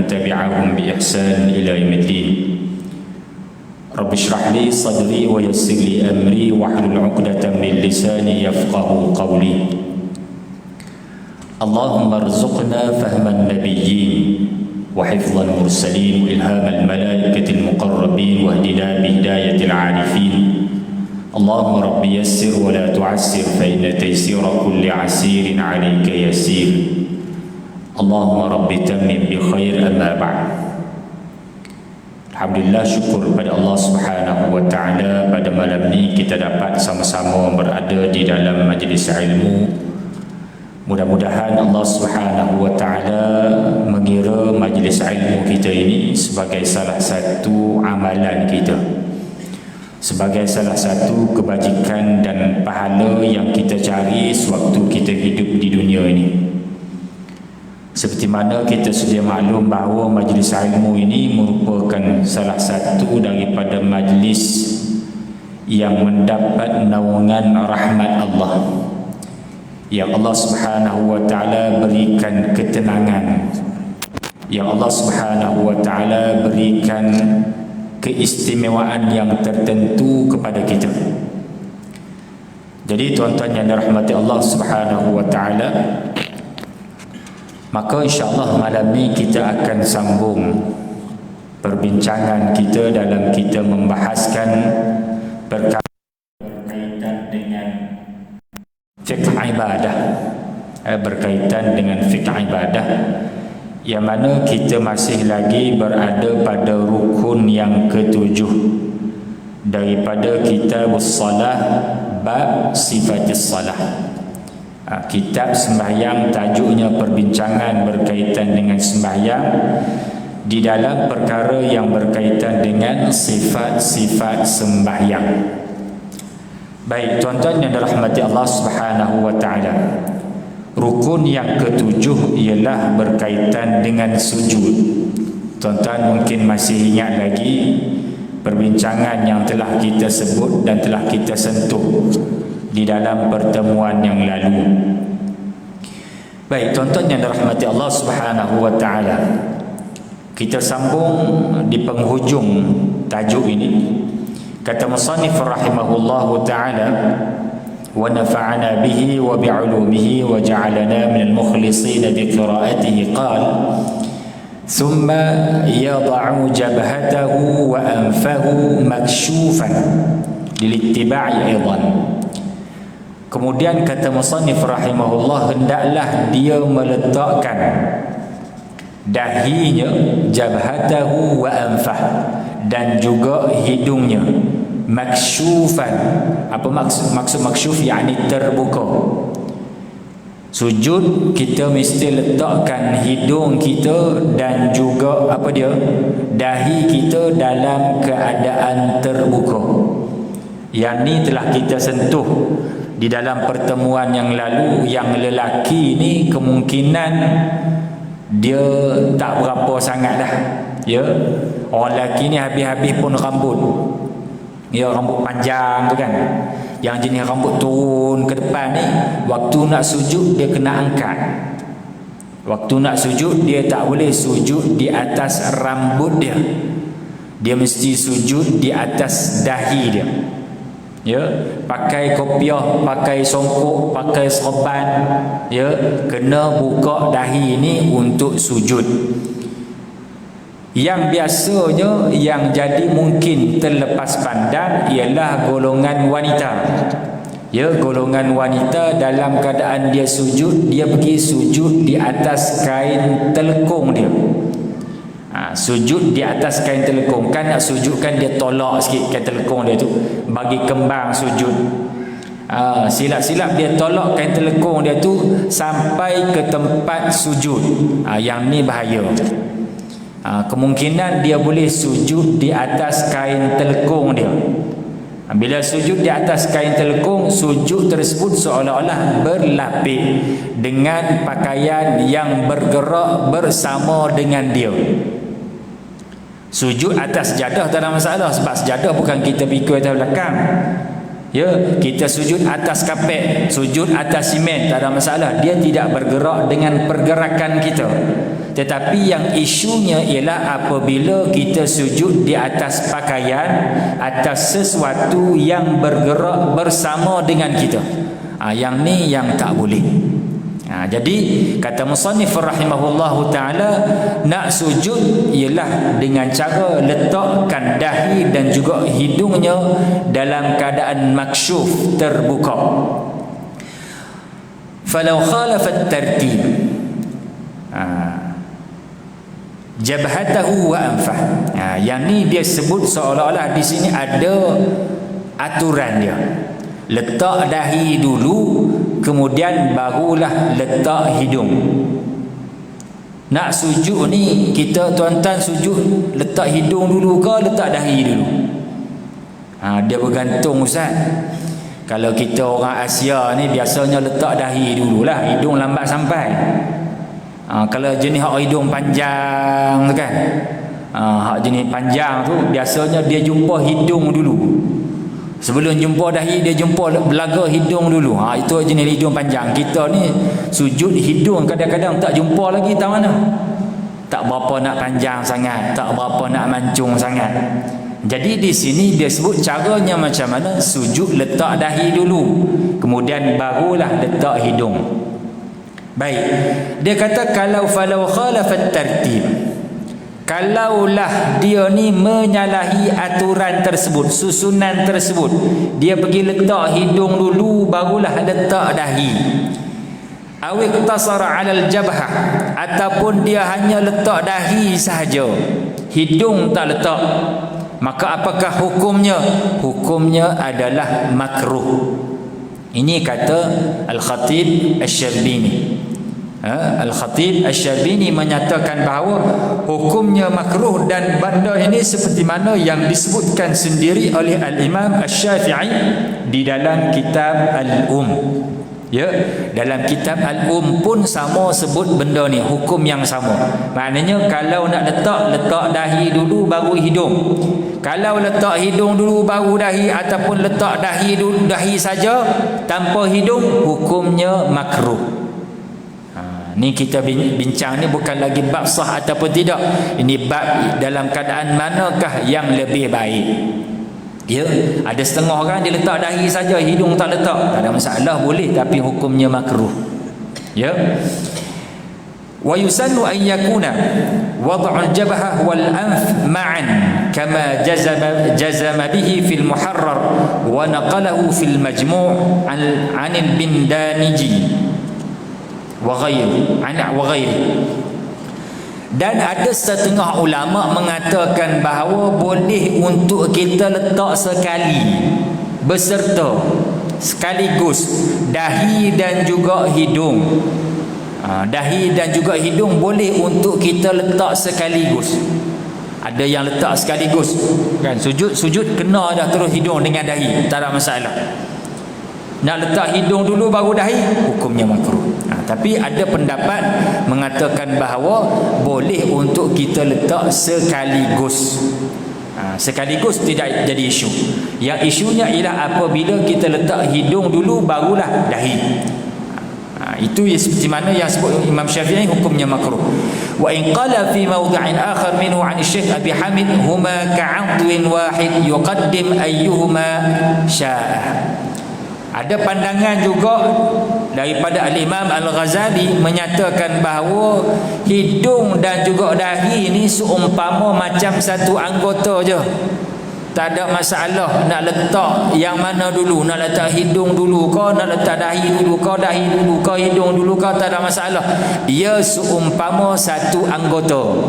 tabi'ahum bi ihsan ila yaumiddin. Rabbi shrah li sadri wa yassir li amri wahlul 'uqdatam min lisani yafqahu qawli. Allahumma arzuqna fahman nabiyyin wa hifdhal mursalin wa ilhamal malaikatil muqarrabin wa hdina bi hidayatil 'arifin. Allahumma rabbi yassir wa la tu'assir fa inna taysira kulli 'asirin 'alayka yasir. Allahumma rabbi tammim bi khair, amma ba'd. Alhamdulillah, syukur pada Allah Subhanahu wa taala, pada malam ni kita dapat sama-sama berada di dalam majlis ilmu. Mudah-mudahan Allah Subhanahu wa taala mengira majlis ilmu kita ini sebagai salah satu amalan kita, sebagai salah satu kebajikan dan pahala yang kita cari sewaktu kita hidup di dunia ini. Seperti mana kita sudah maklum bahawa majlis ilmu ini merupakan salah satu daripada majlis yang mendapat naungan rahmat Allah, yang Allah Subhanahu wa taala berikan ketenangan, yang Allah Subhanahu wa taala berikan keistimewaan yang tertentu kepada kita. Jadi tuan-tuan yang dirahmati Allah Subhanahu wa taala, maka insya-Allah malam ni kita akan sambung perbincangan kita dalam kita membahaskan perkara berkaitan dengan fiqh ibadah, berkaitan dengan fiqh ibadah, yang mana kita masih lagi berada pada rukun yang ketujuh daripada kitabus salah, bab sifatis salah. Kitab sembahyang, tajuknya perbincangan berkaitan dengan sembahyang di dalam perkara yang berkaitan dengan sifat-sifat sembahyang. Baik, tuan-tuan yang dirahmati Allah Subhanahu wa taala, rukun yang ketujuh ialah berkaitan dengan sujud. Tuan-tuan mungkin masih ingat lagi perbincangan yang telah kita sebut dan telah kita sentuh di dalam pertemuan yang lalu. Baik, tuan-tuan yang dirahmati Allah Subhanahu wa taala, kita sambung di penghujung tajuk ini. Kata musannif rahimahullahu taala, wa nafa'ana bihi wa bi'ulumihi wa ja'alana minal mukhlisin bi qira'atihi, qala thumma yada'u jabhatahu wa anfahu makshufan lilittiba'i aidan. Kemudian kata musannif rahimahullah, hendaklah dia meletakkan dahinya, jabhatahu wa anfah, dan juga hidungnya, maksyufan. Apa maksud maksyuf? yakni terbuka. Sujud kita mesti letakkan hidung kita dan juga apa dia, dahi kita dalam keadaan terbuka. Yang ni telah kita sentuh di dalam pertemuan yang lalu. Yang lelaki ni kemungkinan dia tak berapa sangat dah, ya. Orang lelaki ni habis-habis pun rambut, ya, rambut panjang tu kan, yang jenis rambut turun ke depan ni, waktu nak sujud dia kena angkat. Waktu nak sujud dia tak boleh sujud di atas rambut dia, dia mesti sujud di atas dahi dia, ya. Pakai kopiah, pakai songkok, pakai serban, ya, kena buka dahi ini untuk sujud. Yang biasanya yang jadi mungkin terlepas pandang ialah golongan wanita, ya. Golongan wanita dalam keadaan dia sujud, dia pergi sujud di atas kain telekung dia. Sujud di atas kain telekung. Kan nak sujud kan dia tolak sikit kain telekung dia tu, bagi kembang sujud. Silap-silap dia tolak kain telekung dia tu sampai ke tempat sujud. Yang ni bahaya. Kemungkinan dia boleh sujud di atas kain telekung dia. Bila sujud di atas kain telekung, sujud tersebut seolah-olah berlapis dengan pakaian yang bergerak bersama dengan dia. Sujud atas sejadah tak ada masalah, sebab sejadah bukan kita pikul atas belakang, ya. Kita sujud atas kapet, sujud atas simen, tak ada masalah. Dia tidak bergerak dengan pergerakan kita. Tetapi yang isunya ialah apabila kita sujud di atas pakaian, atas sesuatu yang bergerak bersama dengan kita. Yang ni yang tak boleh. Jadi kata musannif rahimahullahu taala, nak sujud ialah dengan cara letakkan dahi dan juga hidungnya dalam keadaan maksyuf, terbuka. Falau khalafat tartib jabhatahu wa anfah. Yang ni dia sebut seolah-olah di sini ada aturan dia. Letak dahi dulu, kemudian barulah letak hidung. Nak sujud ni, kita tuan-tuan sujud letak hidung dulu ke letak dahi dulu? Dia bergantung Ustaz. Kalau kita orang Asia ni biasanya letak dahi dululah, hidung lambat sampai. Kalau jenis hak hidung panjang tu kan, hak jenis panjang tu biasanya dia jumpa hidung dulu. Sebelum jumpa dahi, dia jumpa belaga hidung dulu. Itu jenis hidung panjang. Kita ni sujud hidung kadang-kadang tak jumpa lagi, tak mana. Tak berapa nak panjang sangat, tak berapa nak mancung sangat. Jadi di sini dia sebut caranya macam mana. Sujud letak dahi dulu, kemudian barulah letak hidung. Baik. Dia kata kalau falau khalafat tartib, kalaulah dia ni menyalahi aturan tersebut, susunan tersebut, dia pergi letak hidung dulu barulah letak dahi. Aw iqtasara 'alal jabhah, ataupun dia hanya letak dahi sahaja, hidung tak letak, maka apakah hukumnya? Hukumnya adalah makruh. Ini kata Al-Khatib Asy-Syarbini. Al-Khatib Asy-Syarbini menyatakan bahawa hukumnya makruh, dan benda ini seperti mana yang disebutkan sendiri oleh Al-Imam Asy-Syafi'i di dalam kitab Al-Um. Ya, dalam kitab Al-Um pun sama sebut benda ni, hukum yang sama. Maknanya kalau nak letak dahi dulu baru hidung. Kalau letak hidung dulu baru dahi, ataupun letak dahi dulu, dahi saja tanpa hidung, hukumnya makruh. Ni kita bincang ni bukan lagi bab sah ataupun tidak. Ini bab dalam keadaan manakah yang lebih baik. Ya, ada setengah orang dia letak dahi saja, hidung tak letak, tak ada masalah, boleh, tapi hukumnya makruh. Ya. Wa yusannu an yakuna wad'u al-jabhah wal anf ma'an kama jazama bihi fil muharrar wa naqalahu fil majmu' an al-bindaniji wa ghairi. Dan ada setengah ulama mengatakan bahawa boleh untuk kita letak sekali, beserta, sekaligus dahi dan juga hidung. Dahi dan juga hidung boleh untuk kita letak sekaligus. Ada yang letak sekaligus kan, sujud kena dah terus hidung dengan dahi, tak ada masalah. Nak letak hidung dulu baru dahi, hukumnya makruh. Tapi ada pendapat mengatakan bahawa boleh untuk kita letak sekaligus. Sekaligus tidak jadi isu. Yang isunya ialah apabila kita letak hidung dulu barulah dahi. Itu seperti mana yang sebut Imam Syafi'i, hukumnya makruh. Wa in qala fi mawdi'in akhar minhu 'an Syekh Abi Hamid huma ka'adwin wahid yuqaddim ayyuhuma syaa. Ada pandangan juga daripada Al-Imam Al-Ghazali menyatakan bahawa hidung dan juga dahi ni seumpama macam satu anggota je. Tak ada masalah nak letak yang mana dulu, nak letak hidung dulu ke, nak letak dahi dulu ke, hidung dulu ke, tak ada masalah. Dia seumpama satu anggota.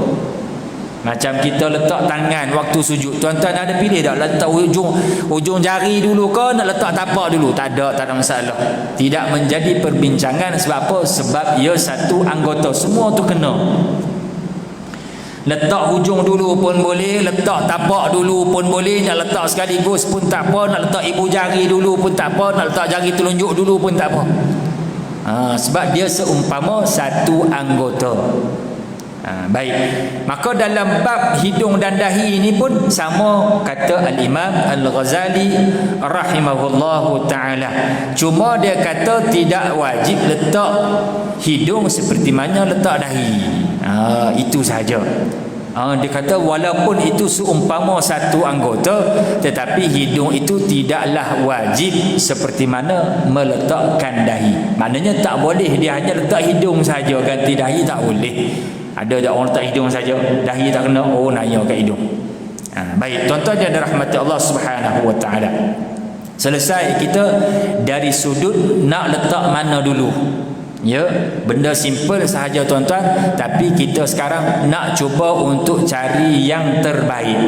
Macam kita letak tangan waktu sujud, tuan-tuan ada pilih tak letak ujung jari dulu ke, nak letak tapak dulu? Tak ada masalah. Tidak menjadi perbincangan. Sebab apa? Sebab ia satu anggota, semua tu kena. Letak hujung dulu pun boleh, letak tapak dulu pun boleh, nak letak sekaligus pun tak apa, nak letak ibu jari dulu pun tak apa, nak letak jari telunjuk dulu pun tak apa. Sebab dia seumpama satu anggota. Baik, maka dalam bab hidung dan dahi ini pun sama kata Al-Imam Al-Ghazali rahimahullahu ta'ala. Cuma dia kata tidak wajib letak hidung seperti mana letak dahi. Itu sahaja. Dia kata walaupun itu seumpama satu anggota, tetapi hidung itu tidaklah wajib seperti mana meletakkan dahi. Maknanya tak boleh dia hanya letak hidung saja, ganti dahi tak boleh. Ada tak orang letak hidung saja, dahi tak kena, naya kat hidung. Baik, tuan-tuan yang dirahmati Allah Subhanahu wa taala. Selesai kita dari sudut nak letak mana dulu. Ya, benda simple sahaja tuan-tuan, tapi kita sekarang nak cuba untuk cari yang terbaik.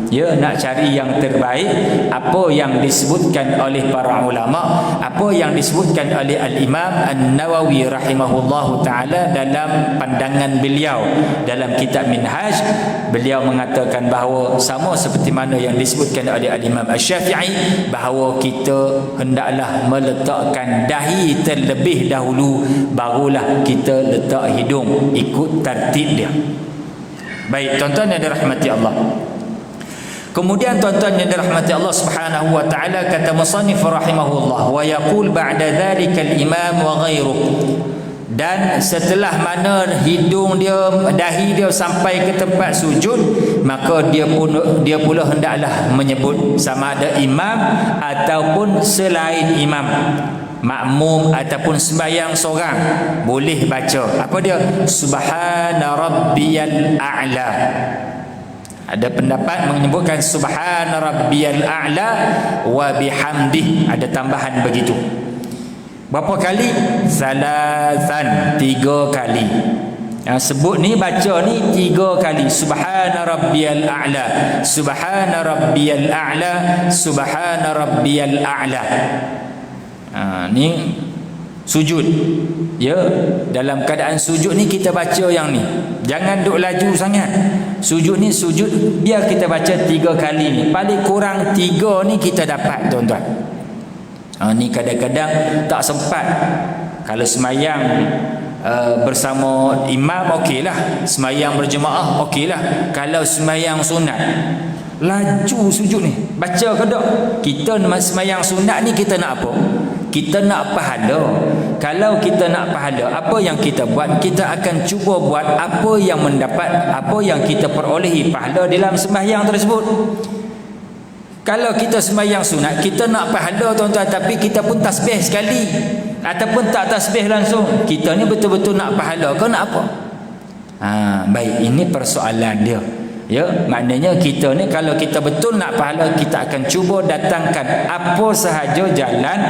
Ya, nak cari yang terbaik, apa yang disebutkan oleh para ulama, apa yang disebutkan oleh Al-Imam An-Nawawi rahimahullahu taala dalam pandangan beliau dalam kitab Minhaj. Beliau mengatakan bahawa sama seperti mana yang disebutkan oleh Al-Imam Asy-Syafi'i, bahawa kita hendaklah meletakkan dahi terlebih dahulu, barulah kita letak hidung, ikut tertib dia. Baik, tuan-tuan yang dirahmati Allah. Kemudian tuan-tuan yang dirahmati Allah Subhanahu wa taala, kata musannif rahimahullah, wa yaqul ba'da dzalika al-imam wa ghairuhu. Dan setelah mana hidung dia, dahi dia sampai ke tempat sujud, maka dia pula hendaklah menyebut, sama ada imam ataupun selain imam, makmum ataupun sembahyang seorang, boleh baca apa dia? Subhana rabbiyal a'la. Ada pendapat menyebutkan subhana rabbiyal a'la wa bihamdih, ada tambahan begitu. Berapa kali? Salasan, 3 kali. Sebut ni, baca ni 3 kali. Subhana rabbiyal a'la, subhana rabbiyal a'la, subhana rabbiyal a'la. Ni sujud. Ya, dalam keadaan sujud ni kita baca yang ni. Jangan duk laju sangat. Sujud ni sujud, biar kita baca 3 kali ni. Paling kurang 3 ni kita dapat, tuan-tuan. Ni kadang-kadang tak sempat. Kalau semayang bersama imam, okeylah. Semayang berjemaah, okeylah. Kalau semayang sunat, laju sujud ni, baca ke tak? Kita semayang sunat ni kita nak apa? Kita nak pahala. Kalau kita nak pahala, apa yang kita buat? Kita akan cuba buat apa yang mendapat, apa yang kita perolehi pahala dalam sembahyang tersebut. Kalau kita sembahyang sunat, kita nak pahala, tuan-tuan, tapi kita pun tasbih sekali ataupun tak tasbih langsung, kita ni betul-betul nak pahala ke nak apa? Baik, ini persoalan dia. Ya, maknanya kita ni kalau kita betul nak pahala, kita akan cuba datangkan apa sahaja jalan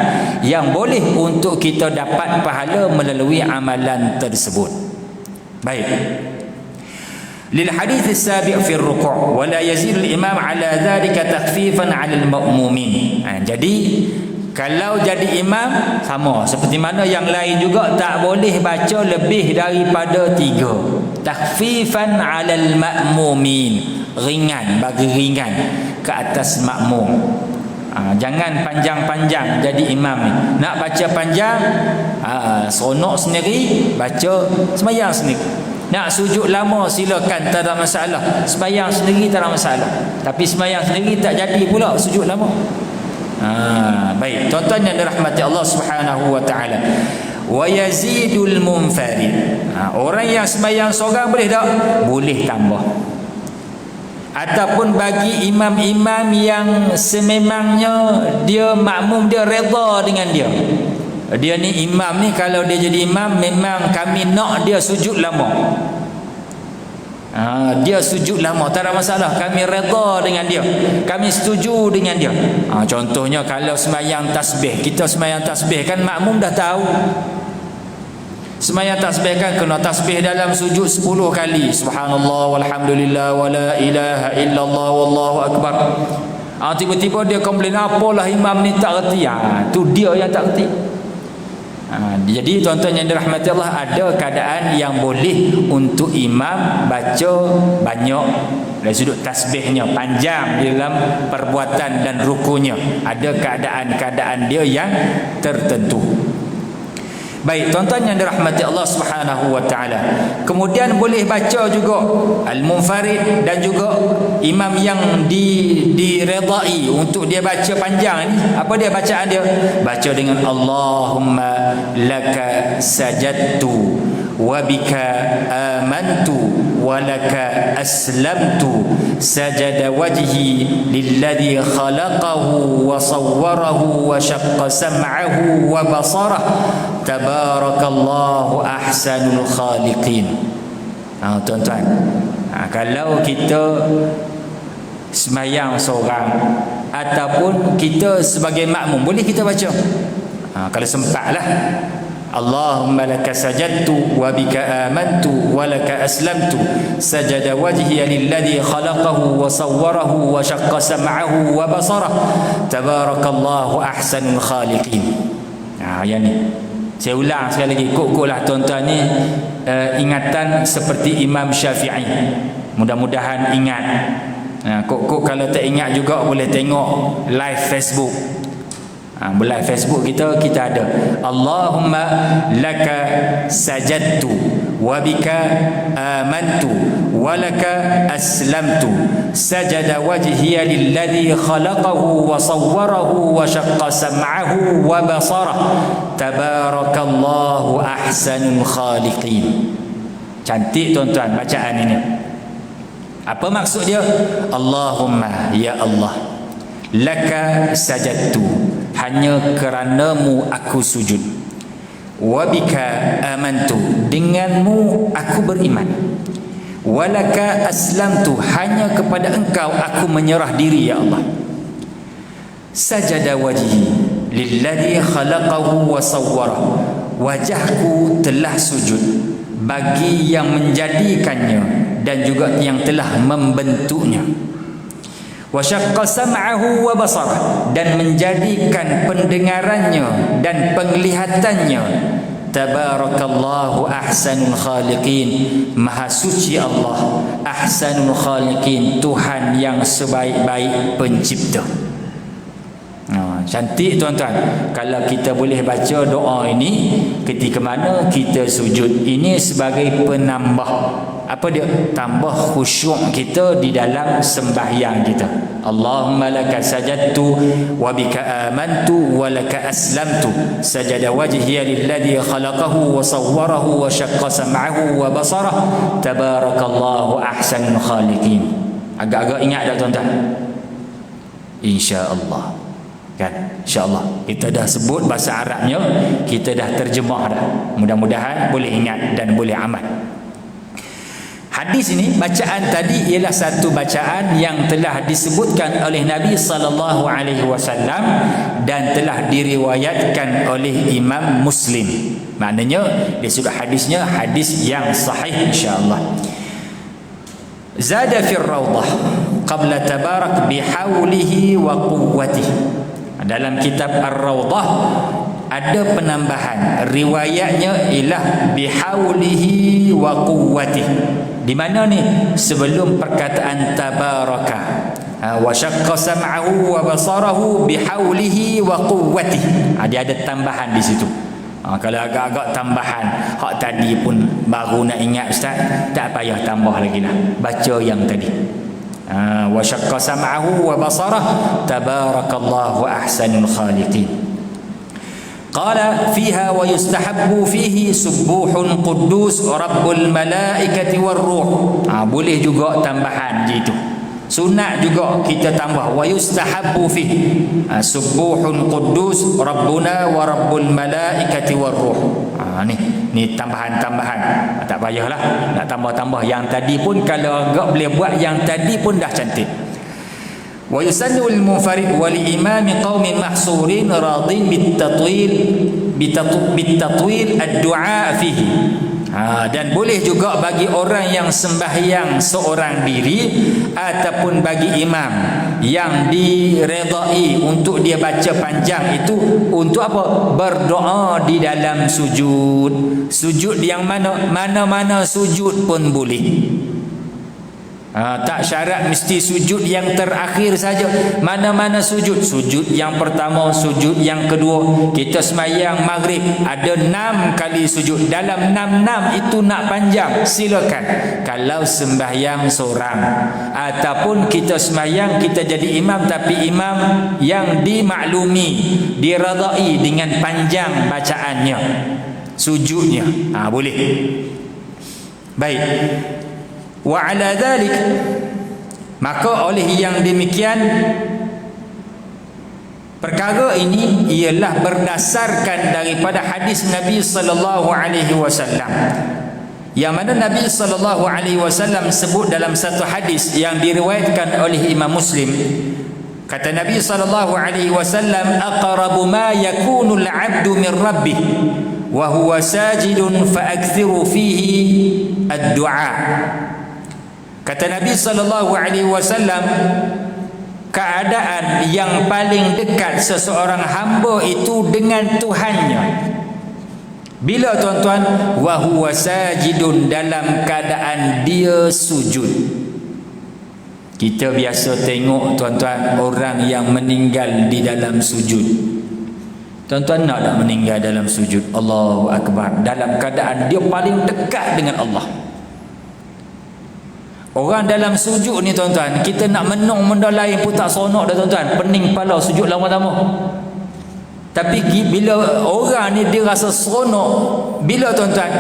yang boleh untuk kita dapat pahala melalui amalan tersebut. Baik. Lil hadits as-sabi' fi ar-ruku' wa la yazid al-imam ala dhalika takhfifan 'ala al-ma'mumin. Jadi kalau jadi imam, sama seperti mana yang lain juga, tak boleh baca lebih daripada 3. Takhfifan 'alal ma'mumin, ringan, bagi ringan ke atas makmum. Jangan panjang-panjang jadi imam ni. Nak baca panjang, seronok sendiri, baca sembahyang sendiri. Nak sujud lama silakan, tak ada masalah. Sembahyang sendiri tak ada masalah. Tapi sembahyang sendiri tak jadi pula sujud lama. Baik, tuan-tuan yang dirahmati Allah Subhanahu wa taala. Wa yazidul munfarid. Orang yang sembahyang seorang boleh tak? Boleh tambah. Ataupun bagi imam-imam yang sememangnya dia makmum, dia redha dengan dia. Dia ni imam ni, kalau dia jadi imam, memang kami nak dia sujud lama. Dia sujud lama, tak ada masalah, kami redha dengan dia, kami setuju dengan dia. Contohnya kalau sembahyang tasbih, kita sembahyang tasbih kan makmum dah tahu. Sembahyang tasbih kan kena tasbih dalam sujud 10 kali. Subhanallah walhamdulillah wala ilaha illallah wallahu akbar. Tiba-tiba dia komplain, apalah imam ni tak reti. Tu dia yang tak reti. Jadi tuan-tuan yang dirahmati Allah, ada keadaan yang boleh untuk imam baca banyak dari sudut tasbihnya, panjang di dalam perbuatan dan rukunya. Ada keadaan-keadaan dia yang tertentu. Baik, tuan-tuan yang dirahmati Allah Subhanahu wa taala. Kemudian boleh baca juga al-munfarid dan juga imam yang diredai untuk dia baca panjang ni. Apa dia bacaan dia? Baca dengan Allahumma laka sajadtu wa bika amantu wa laka aslamtu sajada wajhi lilladhi khalaqahu wa sawwarahu wa syaqqa sam'ahu wa basarah tabarakallahu ahsanul khaliqin. Tuan-tuan, kalau kita semayang seorang ataupun kita sebagai makmum, boleh kita baca kalau sempatlah, Allahumma laka sajadtu wa bika amantu wa laka aslamtu sajada wajhiya lilladhi khalaqahu wa sawwarahu wa syaqqa sam'ahu wa basarah tabarakallahu ahsanul khaliqin. Yang ni saya ulang sekali lagi, kok-koklah tuan-tuan ni ingatan seperti Imam Syafi'i. Mudah-mudahan ingat. Kok kalau tak ingat juga boleh tengok live Facebook. Live Facebook kita ada Allahumma laka sajadtu wa bika amantu wa laka aslamtu sajada wajhiya lilladhi khalaqahu wa sawwarahu wa syaqqa sam'ahu wa basarah tabarakallahu ahsanul khaliqin. Cantik tuan-tuan bacaan ini. Apa maksud dia? Allahumma, ya Allah, laka sajadtu, hanya keranamu aku sujud, wa bika amantu, denganmu aku beriman, wa laka aslamtu, hanya kepada engkau aku menyerah diri ya Allah. Sajada wajhi lilladhi khalaqahu wa sawwarah, wajahku telah sujud bagi yang menjadikannya dan juga yang telah membentuknya. Wa syaqqa sam'ahu wa basarah, dan menjadikan pendengarannya dan penglihatannya. Tabarakallahu ahsanul khaliqin, maha suci Allah, ahsanul khaliqin, Tuhan yang sebaik-baik pencipta. Cantik tuan-tuan kalau kita boleh baca doa ini ketika mana kita sujud. Ini sebagai penambah, apa dia? Tambah khusyuk kita di dalam sembahyang kita. Allahumma laka sajadtu wa bika amantu wa laka aslamtu sajada wajhiya lilladhi khalaqahu wa sawwarahu wa syaqqa sam'ahu wa basarah tabarakallahu ahsanul khaliqin. Agak-agak ingat dah tuan-tuan? InsyaAllah kan, insyaAllah kita dah sebut bahasa Arabnya, kita dah terjemah dah. Mudah-mudahan boleh ingat dan boleh amal. Hadis ini, bacaan tadi ialah satu bacaan yang telah disebutkan oleh Nabi SAW dan telah diriwayatkan oleh Imam Muslim. Maknanya dia sudah hadisnya hadis yang sahih insyaAllah. Zada fir rawdah qabla tabarak bihaulihi wa quwwatihi. Dalam kitab Ar-Rawdah ada penambahan, riwayatnya ialah bihaulihi wa quwwatihi. Di mana ni? Sebelum perkataan tabaraka, wa syaqqa sam'ahu wa basarahu bihaulihi wa quwwatihi. Dia ada tambahan di situ. Kalau agak-agak tambahan, hak tadi pun baru nak ingat ustaz, tak payah tambah lagi lah, baca yang tadi. Wa syaqqa sam'ahu wa basarah tabarakallahu ahsanul khaliqin. Qala fiha wa yustahabbu fihi subuhun quddus rabbul malaikati war ruh. Boleh juga tambahan gitu. Sunat juga kita tambah wa yustahabbu fihi subuhun quddus rabbuna wa rabbul malaikati war ruh. Ni tambahan-tambahan. Tak payahlah nak tambah-tambah. Yang tadi pun kalau agak boleh buat yang tadi pun dah cantik. Wa yusannu lil munfarid wa li imami qaumin mahsurin radin bitatwil ad-du'a fihi. Dan boleh juga bagi orang yang sembahyang seorang diri ataupun bagi imam yang diredai untuk dia baca panjang itu untuk apa? Berdoa di dalam sujud. Sujud yang mana-mana sujud pun boleh. Tak syarat mesti sujud yang terakhir saja. Mana-mana sujud. Sujud yang pertama, sujud yang kedua. Kita sembahyang maghrib ada 6 kali sujud. Dalam 6 itu nak panjang, silakan. Kalau sembahyang seorang ataupun kita sembahyang kita jadi imam, tapi imam yang dimaklumi, diradai dengan panjang bacaannya, sujudnya, boleh. Baik. Wa ala dhalik, maka oleh yang demikian, perkara ini ialah berdasarkan daripada hadis Nabi sallallahu alaihi wasallam, yang mana Nabi sallallahu alaihi wasallam sebut dalam satu hadis yang diriwayatkan oleh Imam Muslim. Kata Nabi sallallahu alaihi wasallam, aqrabu ma yakunu al-'abdu min rabbih wa huwa sajidun fa'akthiru fihi ad-du'a. Kata Nabi sallallahu alaihi wasallam, keadaan yang paling dekat seseorang hamba itu dengan Tuhannya bila, tuan-tuan? Wa huwa sajidun, dalam keadaan dia sujud. Kita biasa tengok, tuan-tuan, orang yang meninggal di dalam sujud. Tuan-tuan nak tak meninggal dalam sujud? Allahu Akbar. Dalam keadaan dia paling dekat dengan Allah. Orang dalam sujud ni, tuan-tuan, kita nak menung benda lain pun tak seronok dah, tuan-tuan. Pening kepala, sujud lama-lama. Tapi bila orang ni dia rasa seronok, bila, tuan-tuan,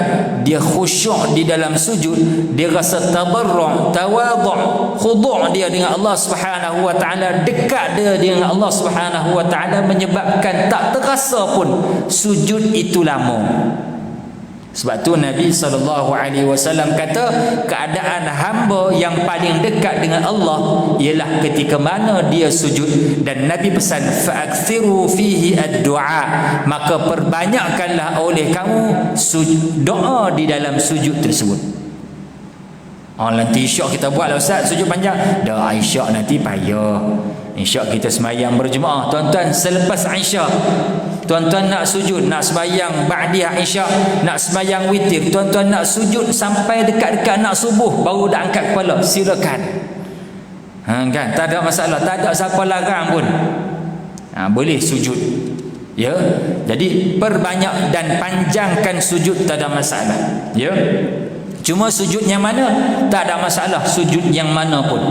dia khusyuk di dalam sujud, dia rasa tadarru', tawadhu', khudu' dia dengan Allah Subhanahu wa taala, dekat dia dengan Allah Subhanahu wa taala, menyebabkan tak terasa pun sujud itu lama. Sebab tu Nabi SAW kata, keadaan hamba yang paling dekat dengan Allah ialah ketika mana dia sujud. Dan Nabi pesan, fa'akthiru fihi ad-du'a, maka perbanyakkanlah oleh kamu doa di dalam sujud tersebut. Nanti isyak kita buat lah, Ustaz, sujud panjang. Dah isyak nanti payah. Isyak kita semayang berjemaah. Tuan-tuan, selepas isyak, tuan-tuan nak sujud, nak semayang ba'diyah isyak, nak semayang witir, tuan-tuan nak sujud sampai dekat-dekat nak subuh baru dah angkat kepala, silakan. Kan, tak ada masalah, tak ada siapa larang pun. Boleh sujud. Ya. Jadi perbanyak dan panjangkan sujud, tak ada masalah. Ya. Cuma sujud yang mana? Tak ada masalah, sujud yang mana pun.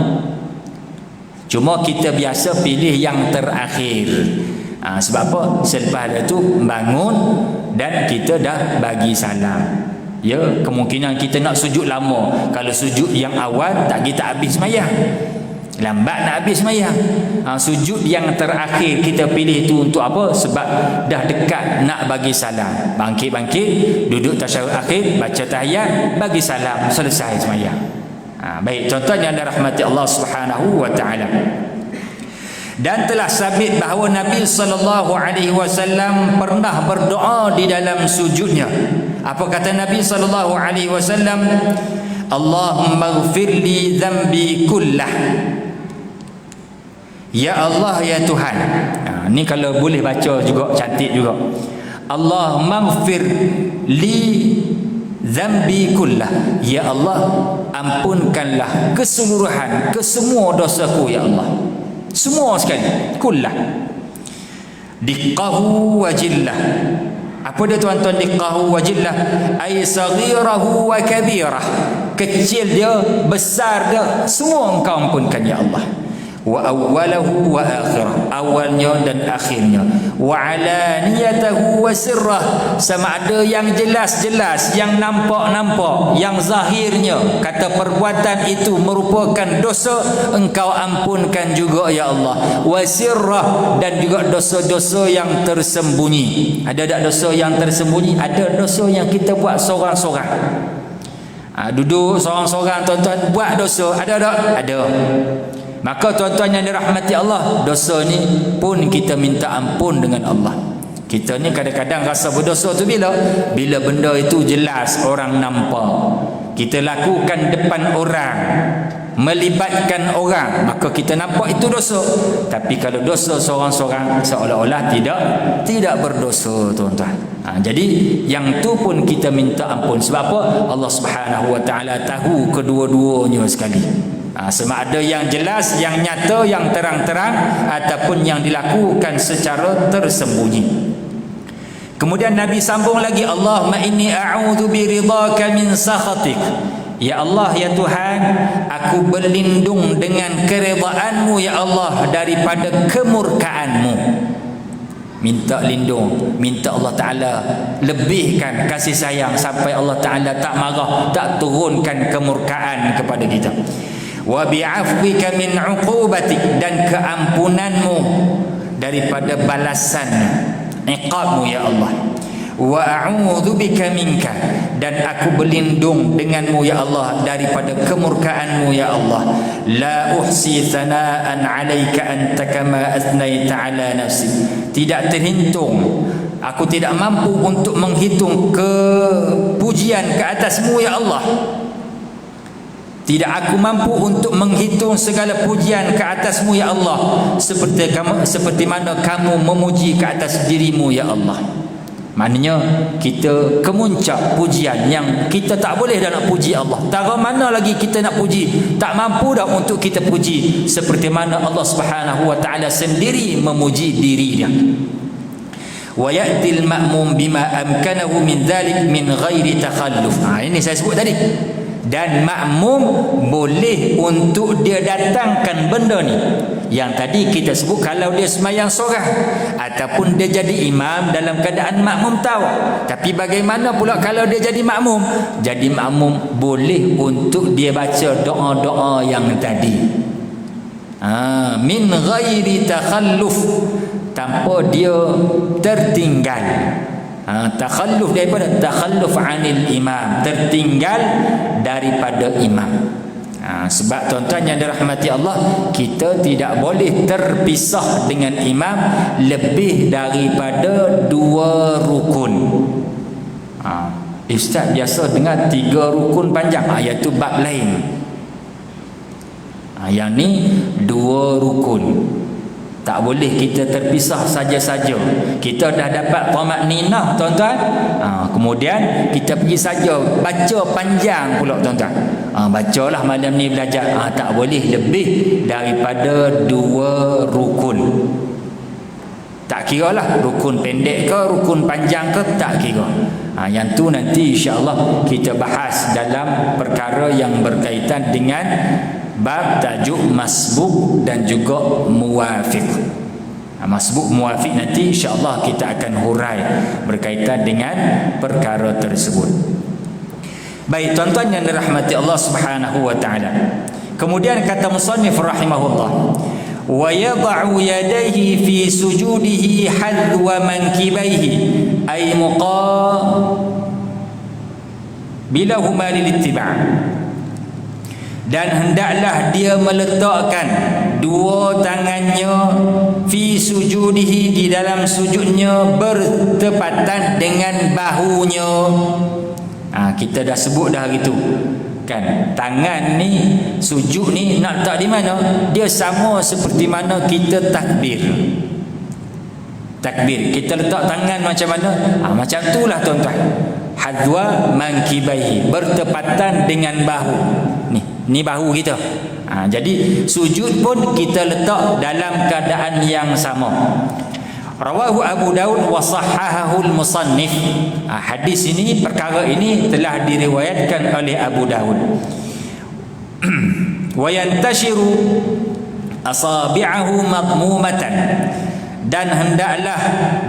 Cuma kita biasa pilih yang terakhir. Sebab apa? Selepas itu bangun dan kita dah bagi salam. Ya, kemungkinan kita nak sujud lama. Kalau sujud yang awal, tak kita habis sembahyang, lambat nak habis sembahyang. Sujud yang terakhir kita pilih itu untuk apa? Sebab dah dekat nak bagi salam. Bangkit-bangkit, duduk tasyahud akhir, baca tahiyat, bagi salam, selesai sembahyang. Baik, tuan-tuan yang dirahmati Allah Subhanahu wa taala. Dan telah sabit bahawa Nabi sallallahu alaihi wasallam pernah berdoa di dalam sujudnya. Apa kata Nabi sallallahu alaihi wasallam? Allahumma ighfirli dhanbi kullah. Ya Allah, ya Tuhan. Ni kalau boleh baca juga cantik juga. Allahumma ighfirli dhanbi kullah. Ya Allah, ampunkanlah keseluruhan, kesemua dosaku, ya Allah. Semua sekali, kullah. Diqqahu wa jillah. Apa dia, tuan-tuan, diqqahu wa jillah? Ay saghirahu wa kabirah. Kecil dia, besar dia, semua engkau ampunkan, ya Allah. Wa awwalahu wa akhirah, awalnya dan akhirnya. Wa alaniyatahu wa sirrah, sama ada yang jelas-jelas, yang nampak-nampak, yang zahirnya. Kata perbuatan itu merupakan dosa, engkau ampunkan juga, ya Allah. Wa sirrah, dan juga dosa-dosa yang tersembunyi. Ada tak dosa yang tersembunyi? Ada dosa yang kita buat seorang-seorang. Duduk seorang-seorang, tuan-tuan, buat dosa. Ada tak? Ada. Maka tuan-tuan yang dirahmati Allah, dosa ni pun kita minta ampun dengan Allah. Kita ni kadang-kadang rasa berdosa tu bila benda itu jelas, orang nampak. Kita lakukan depan orang, melibatkan orang, maka kita nampak itu dosa. Tapi kalau dosa seorang-seorang, seolah-olah tidak berdosa, tuan-tuan. Jadi yang tu pun kita minta ampun. Sebab apa? Allah Subhanahu wa taala tahu kedua-duanya sekali. Sama ada yang jelas, yang nyata, yang terang-terang, ataupun yang dilakukan secara tersembunyi. Kemudian Nabi sambung lagi, Allahumma inni a'udzu biridhaka min sakhatik. Ya Allah, ya Tuhan, aku berlindung dengan keredaanmu, ya Allah, daripada kemurkaanmu. minta lindung, minta Allah Ta'ala lebihkan kasih sayang sampai Allah Ta'ala tak marah, tak turunkan kemurkaan kepada kita. Wa bi'afwika min 'uqubatik, dan keampunanmu daripada balasan iqabmu ya Allah. Wa a'udzu bika minka, dan aku berlindung denganmu ya Allah daripada kemurkaanmu ya Allah. La uhsi thana'an 'alaika anta kama athnaita 'ala nafsi, tidak terhitung, aku tidak mampu untuk menghitung kepujian ke atasmu ya Allah. Tidak aku mampu untuk menghitung segala pujian ke atasmu ya Allah, seperti mana kamu memuji ke atas dirimu ya Allah. Maknanya kita kemuncak pujian yang kita tak boleh dah nak puji Allah. Tara mana lagi kita nak puji, tak mampu dah untuk kita puji seperti mana Allah Subhanahu wa taala sendiri memuji diri dia. Wa ya'til ma'mum bima amkanahu min dhalik min ghairi takhalluf. Ini saya sebut tadi. Dan makmum boleh untuk dia datangkan benda ni. Yang tadi kita sebut kalau dia sembahyang sorang ataupun dia jadi imam dalam keadaan makmum tahu. Tapi bagaimana pula kalau dia jadi makmum? Jadi makmum boleh untuk dia baca doa-doa yang tadi. Min ghairi takhalluf, tanpa dia tertinggal. Takhalluf daripada takhalluf anil imam, tertinggal daripada imam. Sebab tuan-tuan yang dirahmati Allah, kita tidak boleh terpisah dengan imam lebih daripada 2 rukun. Ustaz biasa dengar 3 rukun panjang, iaitu bab lain. Yang ni 2 rukun. Tak boleh kita terpisah saja-saja. Kita dah dapat tamakninah tuan-tuan, kemudian kita pergi saja baca panjang pula tuan-tuan. Bacalah malam ni belajar. Tak boleh lebih daripada 2 rukun. Tak kira lah rukun pendek ke rukun panjang ke, tak kira. Yang tu nanti insya-Allah kita bahas dalam perkara yang berkaitan dengan bab tajuk masbuk dan juga muwafiq. Masbuk muwafiq nanti insya-Allah kita akan hurai berkaitan dengan perkara tersebut. Baik tuan-tuan yang dirahmati Allah Subhanahu wa taala. Kemudian kata musannif rahimahullah, wa yad'u yadayhi fi sujudihi hadwa mankibaihi ay muqabilahuma lil ittiba'. Dan hendaklah dia meletakkan 2 tangannya fi sujudihi, di dalam sujudnya, bertepatan dengan bahunya. Kita dah sebut dah hari tu kan, tangan ni sujud ni nak letak di mana? Dia sama seperti mana kita takbir. Kita letak tangan macam mana? Macam itulah tuan-tuan. Hadwa mankibaihi, bertepatan dengan bahu. Ni bahu kita. Jadi sujud pun kita letak dalam keadaan yang sama. Rawahu Abu Daud wa sahhahahu al-musannif. Hadis ini, perkara ini telah diriwayatkan oleh Abu Daud. Wa yantashiru asabi'ahu madmumatan, dan hendaklah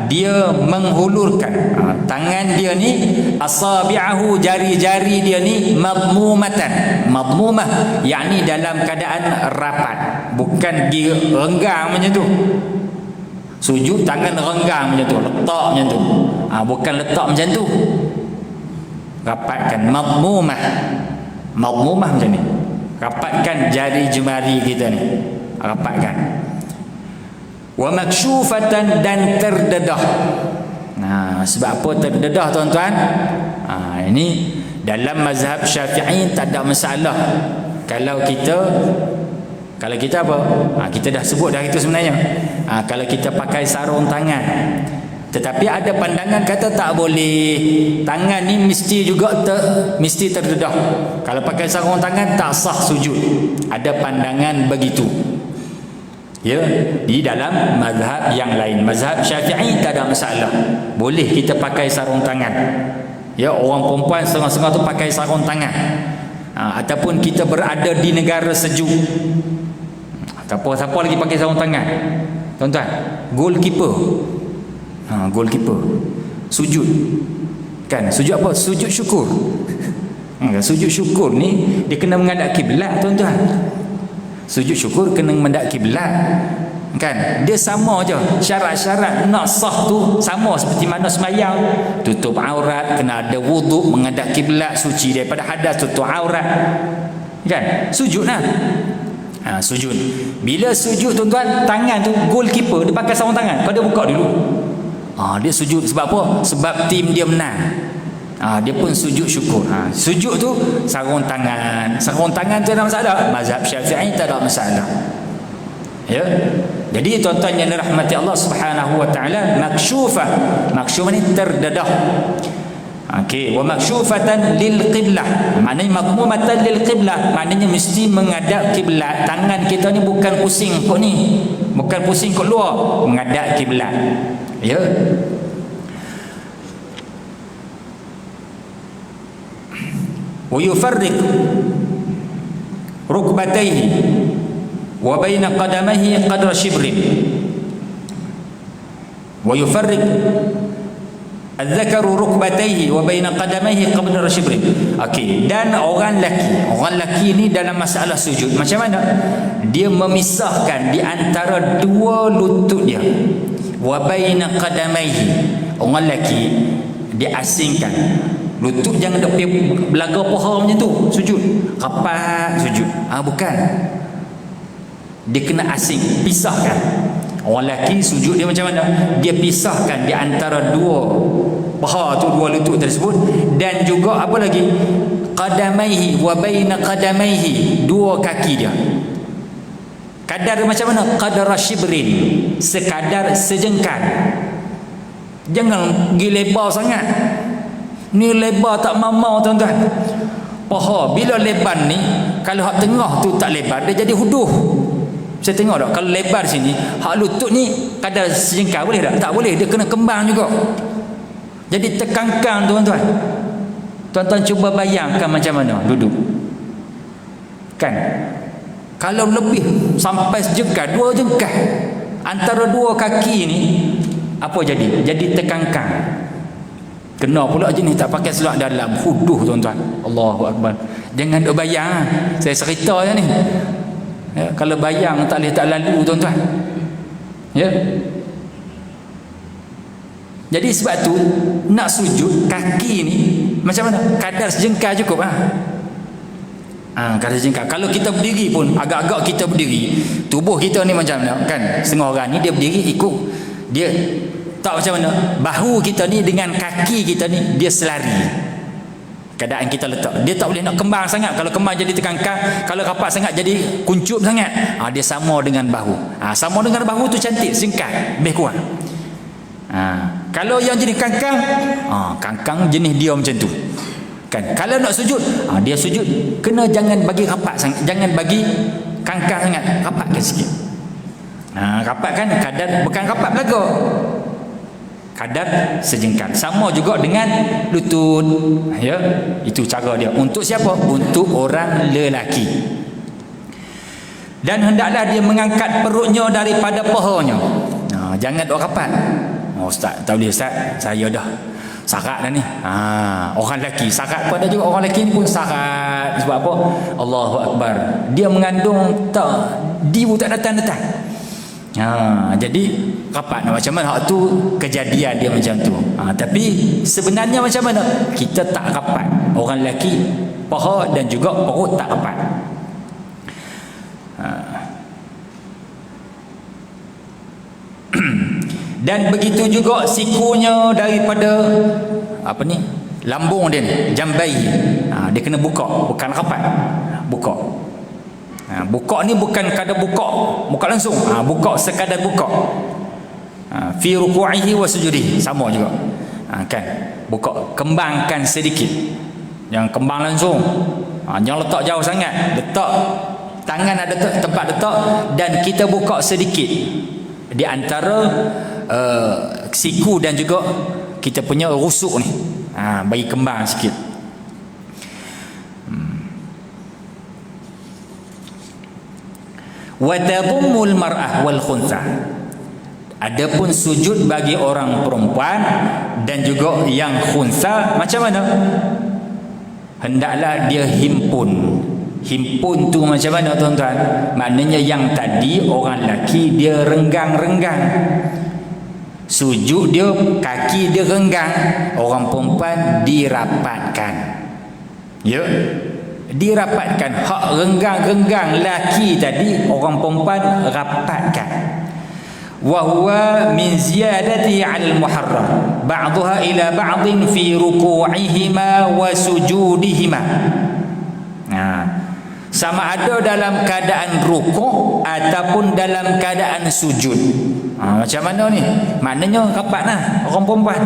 dia menghulurkan tangan dia ni, asabi'ahu, jari-jari dia ni, madmumatan. Madmumah yakni dalam keadaan rapat, bukan renggang macam tu. Sujud tangan renggang macam tu, letak macam tu. Bukan letak macam tu, rapatkan. Madmumah macam ni, rapatkan jari jemari kita ni, rapatkan. Wa maksyufatan, dan terdedah. Sebab apa terdedah tuan-tuan? Ini dalam mazhab Syafi'i tak ada masalah. Kalau kita apa? Kita dah sebut dah itu sebenarnya. Kalau kita pakai sarung tangan. Tetapi ada pandangan kata tak boleh. Tangan ni mesti juga mesti terdedah. Kalau pakai sarung tangan tak sah sujud. Ada pandangan begitu. Ya, di dalam mazhab yang lain, mazhab Syafi'i tak ada masalah. Boleh kita pakai sarung tangan. Ya, orang perempuan setengah-setengah tu pakai sarung tangan. Ataupun kita berada di negara sejuk. Siapa lagi pakai sarung tangan? Tuan-tuan, goalkeeper. Goalkeeper sujud kan, sujud apa? Sujud syukur. Sujud syukur ni dia kena menghadap kiblat tuan-tuan. Sujud syukur kena menghadap kiblat kan, dia sama je syarat-syarat nak sah tu sama seperti mana sembahyang, tutup aurat, kena ada wuduk, menghadap kiblat, suci daripada hadas, tutup aurat kan, sujud lah. Sujud, bila sujud tuan-tuan, tangan tu goalkeeper dia pakai sarung tangan, kau dia buka dulu. Dia sujud sebab apa? Sebab tim dia menang. Dia pun sujud syukur. Sujud tu sarung tangan tu ada masalah. Mazhab Syafi'i tak ada masalah. Ya. Jadi tuan-tuan yang dirahmati Allah Subhanahu wa taala, maksyufah. Maksyufah ni terdedah. Okey, wa maksyufatan lil qiblah. Maknanya makmumatan lil qiblah, maknanya mesti menghadap kiblat. Tangan kita ni bukan pusing kok ni. Bukan pusing kok luar, menghadap kiblat. Ya. Wa yufarriq rukbatayhi wa baina qadamayhi qadra shibrin. Wa yufarriq al-zakaru rukbatayhi wa baina qadamayhi qadra shibrin. Okey, dan orang lelaki ni dalam masalah sujud macam mana? Dia memisahkan di antara dua lutut dia. Wa baina qadamayhi, orang lelaki dia asingkan lutut, jangan dok belaga paha macam tu sujud, rapat sujud. Bukan, dia kena asing, pisahkan. Orang lelaki sujud dia macam mana? Dia pisahkan di antara dua paha tu, dua lutut tersebut, dan juga apa lagi? Qadamaihi wa baina qadamaihi, dua kaki dia. Kadar macam mana? Qadra shibrin, sekadar sejengkal. Jangan pergi lebar sangat. Ni lebar tak mamau tuan-tuan. Paha bila lebar ni, kalau hak tengah tu tak lebar, dia jadi huduh. Saya tengok tak, kalau lebar sini, hak lutut ni kadar sejengkal boleh tak? Tak boleh, dia kena kembang juga. Jadi terkangkang tuan-tuan. Tuan-tuan cuba bayangkan macam mana duduk. Kan? Kalau lebih sampai sejengkal, dua jengkal antara dua kaki ni, apa jadi? Jadi terkangkang. Kena pula jenis tak pakai seluar dalam, huduh tuan-tuan. Allahu Akbar. Jangan duk bayang, saya cerita je ni. Ya, kalau bayang tak boleh tak lalu tuan-tuan. Ya. Jadi sebab tu nak sujud kaki ni macam mana? Kadar sejengkal cukup kadar sejengkal. Kalau kita berdiri pun agak-agak kita berdiri, tubuh kita ni macam mana kan? Setengah orang ni dia berdiri ikut dia tak macam mana? Bahu kita ni dengan kaki kita ni dia selari. Keadaan kita letak, dia tak boleh nak kembang sangat. Kalau kembang jadi terkangkang, kalau rapat sangat jadi kuncup sangat. Dia sama dengan bahu. Sama dengan bahu tu cantik, singkat, lebih kurang. Kalau yang jenis kangkang, kangkang jenis dia macam tu. Kan? Kalau nak sujud, dia sujud kena jangan bagi rapat sangat, jangan bagi kangkang sangat, rapatkan sikit. Rapatkan kadar, bukan rapat belaka, kadar sejengkal. Sama juga dengan lutut. Ya, itu cara dia. Untuk siapa? Untuk orang lelaki. Dan hendaklah dia mengangkat perutnya daripada pahanya. Jangan duk rapat. Ustaz, tak boleh Ustaz, saya dah sarat dah ni. Orang lelaki sarat pun ada juga. Orang lelaki ni pun sarat. Sebab apa? Allahu Akbar. Dia mengandung tak, dia pun tak datang-datang. Jadi rapat macam mana? Hak tu kejadian dia macam tu. Tapi sebenarnya macam mana? Kita tak rapat. Orang lelaki paha dan juga perut tak rapat. Dan begitu juga sikunya daripada apa ni? Lambung dia ni, jambai. Dia kena buka, bukan rapat. Buka. Buka ni bukan kadar buka langsung. Buka sekadar buka. Fi ruku'ihi wa sujudihi, sama juga. Kan? Buka, kembangkan sedikit. Jangan kembang langsung. Jangan letak jauh sangat. Letak tangan ada tempat letak dan kita buka sedikit di antara siku dan juga kita punya rusuk ni. Bagi kembang sikit. Wa tadhummul mar'ah wal khuntha. Adapun sujud bagi orang perempuan dan juga yang khunsa macam mana? Hendaklah dia himpun. Himpun tu macam mana tuan-tuan? Maknanya yang tadi orang lelaki dia renggang-renggang, sujud dia kaki dia renggang, orang perempuan dirapatkan. Ya, dirapatkan. Hak renggang-renggang laki tadi orang perempuan rapatkan. Wa huwa min ziyadati 'ala al-muharram ba'daha ila ba'din fi ruku'ihima wa sujudihima. Sama ada dalam keadaan rukuk ataupun dalam keadaan sujud. Macam mana ni? Maknanya rapat lah orang perempuan.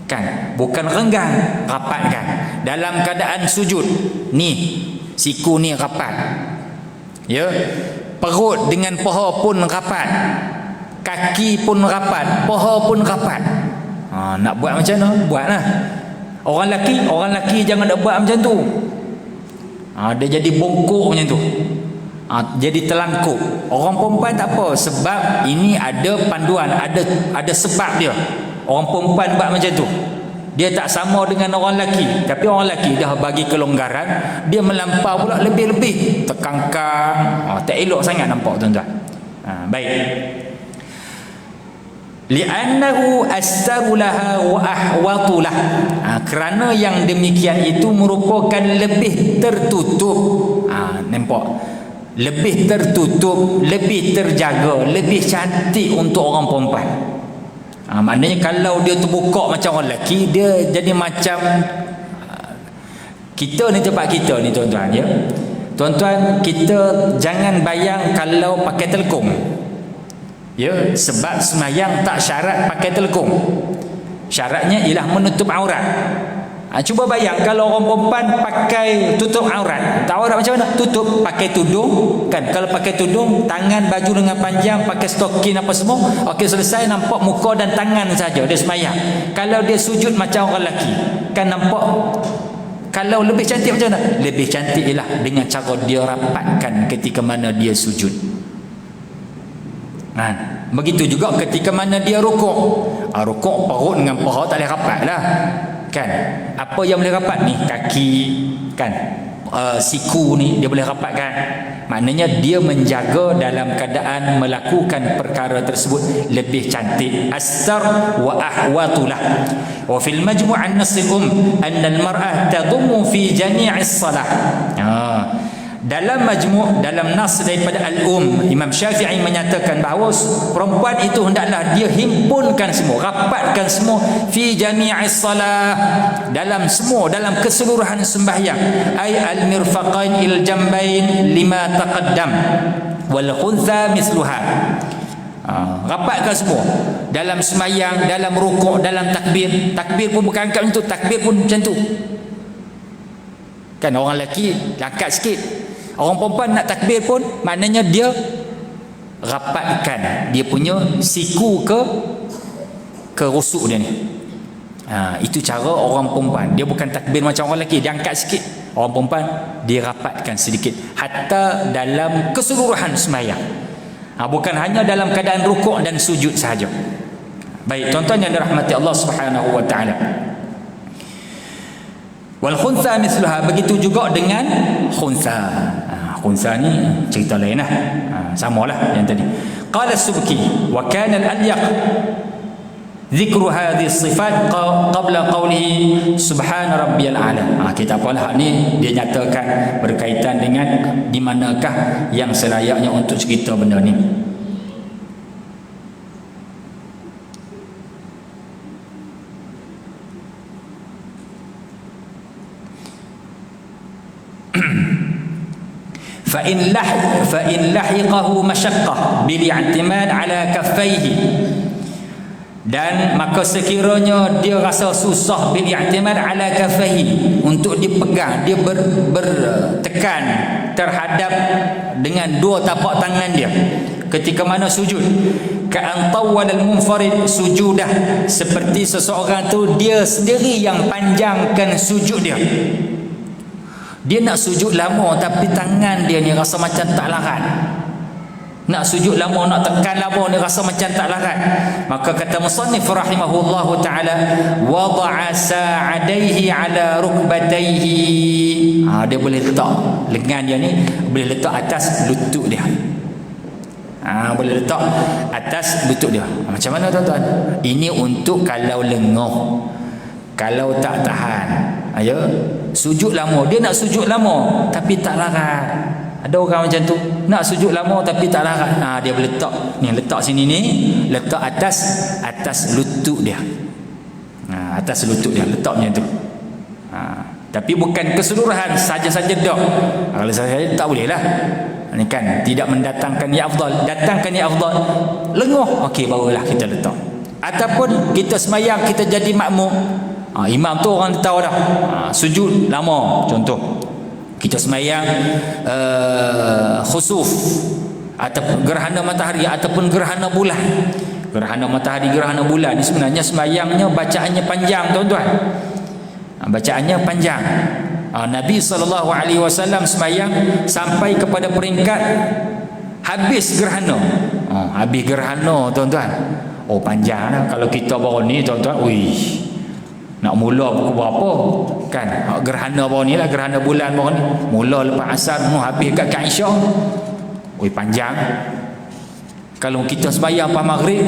Kan? Bukan renggang, rapat kan. Dalam keadaan sujud, ni siku ni rapat. Ya. Perut dengan paha pun rapat. Kaki pun rapat, paha pun rapat. Nak buat macam mana? Buatlah. Orang lelaki jangan nak buat macam tu. Dia jadi bongkok macam tu, jadi telangkuk. Orang perempuan tak apa, sebab ini ada panduan, ada sebab dia. Orang perempuan buat macam tu, dia tak sama dengan orang lelaki. Tapi orang lelaki dah bagi kelonggaran, dia melampau pula lebih-lebih, terkangkang. Tak elok sangat nampak tuan-tuan. Baik, li'annahu astaru laha wa ahwatu lah. Kerana yang demikian itu merupakan lebih tertutup. Nampak? Lebih tertutup, lebih terjaga, lebih cantik untuk orang perempuan. Maknanya kalau dia terbuka macam orang lelaki, dia jadi macam kita ni, tempat kita ni tuan-tuan, ya. Tuan-tuan, kita jangan bayang kalau pakai telekung. Ya, sebab semayang tak syarat pakai telekung. Syaratnya ialah menutup aurat. Cuba bayang kalau orang perempuan pakai tutup aurat. Tak aurat macam mana? Tutup, pakai tudung kan. Kalau pakai tudung, tangan baju dengan panjang, pakai stokin apa semua, okey, selesai, nampak muka dan tangan saja dia semayang. Kalau dia sujud macam orang lelaki, kan nampak. Kalau lebih cantik macam mana? Lebih cantik ialah dengan cara dia rapatkan ketika mana dia sujud. Begitu juga ketika mana dia rukuk. Rukuk perut dengan paha tak boleh rapat lah kan. Apa yang boleh rapat ni? Kaki kan, siku ni dia boleh rapatkan. Maknanya dia menjaga dalam keadaan melakukan perkara tersebut lebih cantik. Astar wa ahwatulah. Wa fil majmu' an-nass anna al-mar'ah tadummu fi jami'is salah. Dalam majmu', dalam nas daripada Imam Syafi'i menyatakan bahawa perempuan itu hendaklah dia himpunkan semua, rapatkan semua fi jami'is salah, dalam semua, dalam keseluruhan sembahyang. Ay al-mirfaqain il jambain lima taqaddam wal khuntha misluha. Rapatkan semua dalam sembahyang, dalam rukuk, dalam takbir. Takbir pun bukan angkat macam tu, takbir pun macam tu kan. Orang lelaki angkat sikit, orang perempuan nak takbir pun maknanya dia rapatkan dia punya siku ke rusuk dia ni. Itu cara orang perempuan. Dia bukan takbir macam orang lelaki, dia angkat sikit. Orang perempuan dia rapatkan sedikit, hatta dalam keseluruhan sembahyang, bukan hanya dalam keadaan rukuk dan sujud sahaja. Baik, tuan-tuan yang dirahmati Allah Subhanahu wa taala. Wal khunsa misluha, begitu juga dengan khunsa. Khunsa ni cerita lain lah. Samalah yang tadi. Qala Subki wa kana al-alyaq dhikru hadhihi sifat qabla qawlihi subhana rabbiyal a'la. Kita apalah ni dia nyatakan berkaitan dengan di manakah yang selayaknya untuk cerita benda ni. فإن لحقه مشقة بالاعتماد على كفيه, dan maka sekiranya dia rasa susah bil-i'timad ala kaffaihi, untuk dipegang, dia bertekan terhadap dengan dua tapak tangan dia ketika mana sujud. Ka'an tawwal al-munfarid sujudah, seperti seseorang tu dia sendiri yang panjangkan sujud dia. Dia nak sujud lama tapi tangan dia ni rasa macam tak larat. Nak sujud lama, nak tekan lama, ni rasa macam tak larat. Maka kata musannif rahimahullahu ta'ala, wada'a sa'adaihi ala rukbataihi. Dia boleh letak lengan dia ni, boleh letak atas lutut dia. Boleh letak atas lutut dia. Macam mana tuan-tuan? Ini untuk kalau lengah, kalau tak tahan. Ayo, sujud lama. Dia nak sujud lama tapi tak larat. Ada orang macam tu, nak sujud lama tapi tak larat. Dia boleh letak ni, letak sini ni, letak atas lutut dia. Atas lutut dia letak macam tu. Tapi bukan keseluruhan saja-saja dak. Kalau saja tak boleh lah. Ni kan tidak mendatangkan ni afdal. Datangkan ni afdal, lengah, okey, barulah kita letak. Ataupun kita semayang, kita jadi makmum. Imam tu orang tahu dah. Sujud lama, contoh kita semayang khusuf ataupun gerhana matahari ataupun gerhana bulan. Gerhana matahari, gerhana bulan ni sebenarnya semayangnya bacaannya panjang, tuan-tuan. Bacaannya panjang. Nabi SAW semayang sampai kepada peringkat habis gerhana. Habis gerhana, tuan-tuan. Panjang lah. Kalau kita baru ni, tuan-tuan, nak mula pukul berapa kan? Gerhana bawah ni lah, gerhana bulan bawah ni, mula lepas asar, habis kat Isyak. Panjang. Kalau kita sembahyang pas maghrib,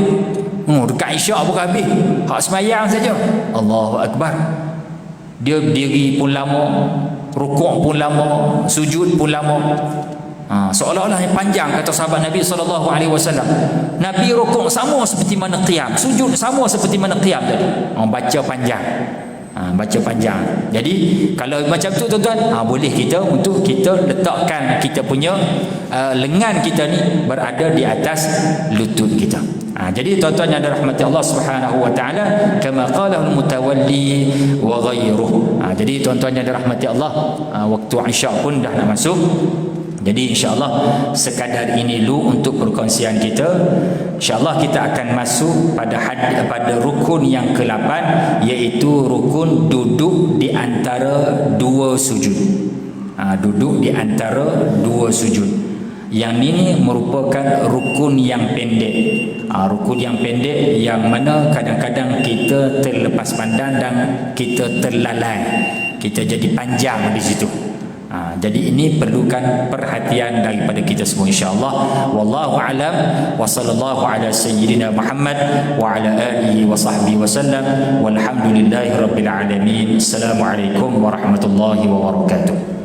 dekat Isyak pun habis. Hak sembahyang saja, Allahu Akbar. Dia berdiri pun lama, rukuk pun lama, sujud pun lama. Seolah-olah yang panjang, kata sahabat Nabi SAW. Nabi rukuk sama seperti mana qiyam, sujud sama seperti mana qiyam tadi. Baca panjang. Baca panjang. Jadi kalau macam tu, tuan-tuan, boleh kita untuk kita letakkan kita punya lengan kita ni berada di atas lutut kita. Jadi tuan-tuan yang dirahmati Allah Subhanahu wa taala, kama qala al-mutawalli wa ghairuh. Jadi tuan-tuan yang dirahmati Allah, waktu Isyak pun dah nak masuk. Jadi insya-Allah sekadar ini dulu untuk perkongsian kita. Insya-Allah kita akan masuk pada rukun yang ke-8, iaitu rukun duduk di antara dua sujud. Duduk di antara dua sujud. Yang ini merupakan rukun yang pendek. Rukun yang pendek yang mana kadang-kadang kita terlepas pandang dan kita terlalai. Kita jadi panjang di situ. Jadi ini perlukan perhatian daripada kita semua, insya-Allah. Wallahu a'lam wa sallallahu ala sayyidina Muhammad wa ala alihi wa sahbihi wasallam walhamdulillahi rabbil alamin. Assalamualaikum warahmatullahi wabarakatuh.